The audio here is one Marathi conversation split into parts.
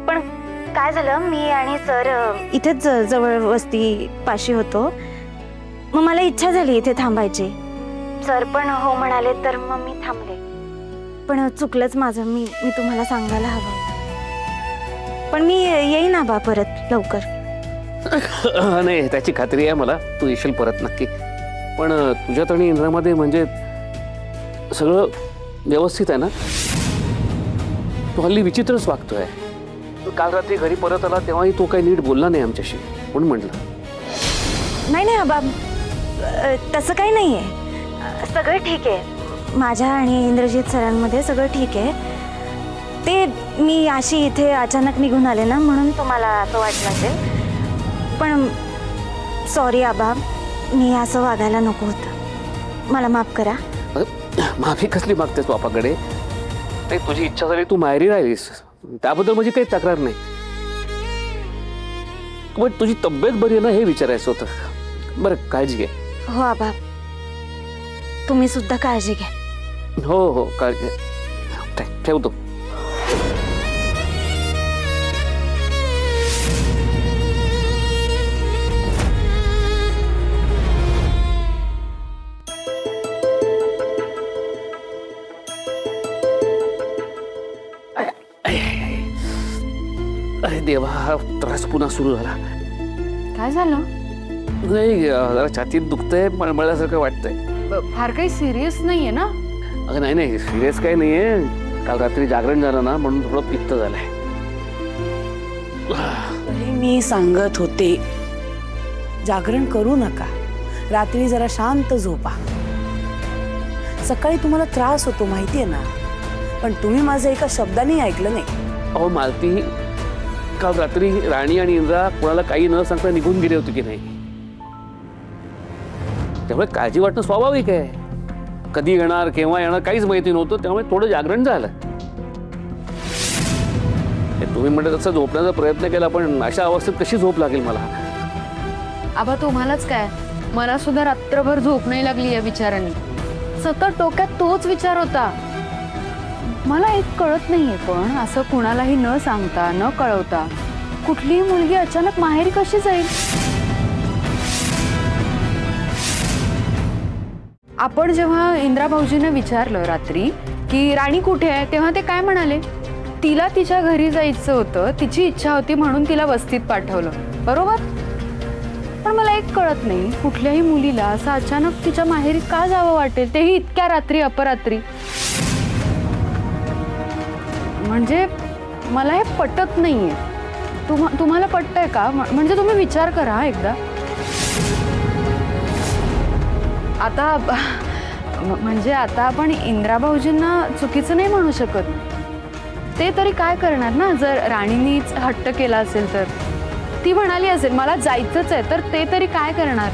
पण काय झालं, मी आणि सर इथेच जवळ वस्ती पाशी होतो. मग मला इच्छा झाली इथे थांबायची. सर पण हो म्हणाले, तर मग मी थांबले. पण चुकलंच माझं. मी तुम्हाला सांगायला हवं. पण मी येईन आबा परत लवकर. नाही, त्याची खात्री आहे मला, तू येशील परत नक्की. पण तुझ्यात आणि इंद्रामध्ये म्हणजे सगळं व्यवस्थित आहे ना? तू हल्ली विचित्रच वागतोय. काल रात्री घरी परत आला तेव्हाही तो काही नीट बोलला नाही आमच्याशी, म्हणून म्हटलं. नाही आबा, तसं काही नाही आहे. सगळं ठीक आहे. माझ्या आणि इंद्रजित सरांमध्ये सगळं ठीक आहे. ते मी अशी इथे अचानक निघून आले ना, म्हणून तुम्हाला असं वाटलं असेल. पण सॉरी आबा, मी असं वागायला नको होतं. मला माफ करा. माफी कसली मागतेस बापाकडे? ते तुझी इच्छा झाली, तू माहेरी राहिलीस, त्याबद्दल माझी काही तक्रार नाही. पण तुझी तब्येत बरी आहे ना, हे विचारायचं होतं. बरं, काळजी घे. हो आबा, तुम्ही सुद्धा काळजी घ्या. हो हो, काळजी. ठेवतो. अरे देवा, हा त्रास पुन्हा सुरू झाला. काय झालं? नाही, जरा छातीत दुखतंय, मळमळल्यासारखं वाटतंय. फार काही सिरियस नाहीये ना? अगं नाही, सिरियस काही नाहीये. काल रात्री जागरण झालं ना, म्हणून थोडं पित्त झालंय. तरी मी सांगत होते, जागरण करू नका, रात्री जरा शांत झोपा. सकाळी तुम्हाला त्रास होतो माहितीये ना, पण तुम्ही माझं एका शब्दाने ऐकलं नाही. अहो मालती, काल रात्री राणी आणि इंद्रा कोणाला काही न सांगता निघून गेले होते की नाही? त्यामुळे काळजी वाटणं स्वाभाविक आहे. कधी येणार, केव्हा येणार, काहीच माहिती नव्हतं. त्यामुळे थोडं जागरण झालं. तुम्ही म्हणत तसं झोपण्याचा प्रयत्न केला, पण अशा अवस्थेत कशी झोप लागेल मला? आबा तुम्हालाच काय, मला सुद्धा रात्रभर झोप नाही लागली या विचाराने. सतत डोक्यात तोच विचार होता. मला एक कळत नाहीये, पण असं कुणालाही न सांगता न कळवता कुठलीही मुलगी अचानक माहेरी कशी जाईल? आपण जेव्हा इंद्रा भाऊजीने विचारलं रात्री की राणी कुठे आहे, तेव्हा ते काय म्हणाले? तिला तिच्या घरी जायचं होतं, तिची इच्छा होती म्हणून तिला वस्तीत पाठवलं, बरोबर? पण मला एक कळत नाही, कुठल्याही मुलीला असं अचानक तिच्या माहेरी का जावं वाटेल, तेही इतक्या रात्री, अपरात्री. म्हणजे मला हे पटत नाहीये. तुम्हाला पटतंय का? म्हणजे तुम्ही विचार करा एकदा. आता म्हणजे आता आपण इंद्रा भाऊजींना चुकीचं नाही म्हणू शकत. ते तरी काय करणार ना, जर राणीनीच हट्ट केला असेल तर. ती म्हणाली असेल मला जायचंच आहे, तर ते तरी काय करणार?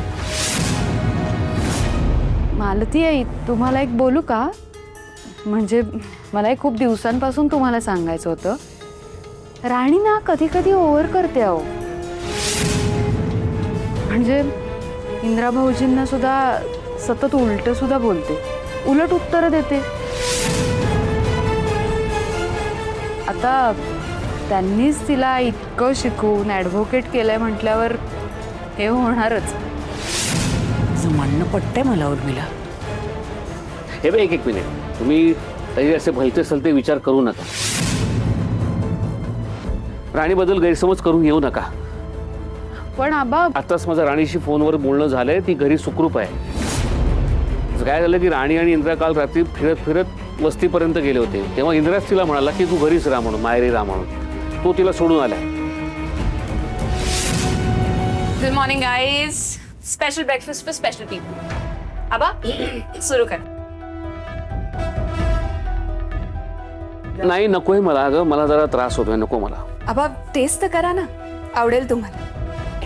मालती आई, तुम्हाला एक बोलू का? म्हणजे मला खूप दिवसांपासून तुम्हाला सांगायचं होतं. राणी ना कधी कधी ओव्हर करते अहो. म्हणजे इंद्रा भाऊजींना सुद्धा सतत उलट सुद्धा बोलते, उलट उत्तर देते. आता त्यांनीच तिला इतकं शिकवून ॲडव्होकेट केलंय म्हटल्यावर हे होणारच. तुझं म्हणणं पटतंय मला उर्मिला. हे बघ, एक मिनिट. तुम्ही तरी असे भलते सलते विचार करू नका. राणीबद्दल गैरसमज करून घेऊ नका. पण आबा, आताच माझं राणीशी फोनवर बोलणं झालंय, ती घरी सुखरूप आहे. काय झालं की राणी आणि इंद्रा काल रात्री फिरत फिरत वस्तीपर्यंत गेले होते. तेव्हा इंद्राच तिला म्हणाला की तू घरीच राहा म्हणून, माहेरी राहा म्हणून. तो तिला सोडून आलाय. Good morning guys. Special breakfast for special people. आबा सुरू कर. नाही, नकोय मला. अगं मला जरा त्रास होतोय, नको मला. आबा टेस्ट तर करा ना, आवडेल तुम्हाला.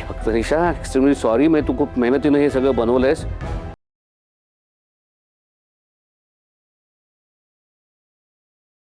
फक्त निशा, एक्स्ट्रीमली सॉरी. मी तू खूप मेहनतीनं हे सगळं बनवलंयस.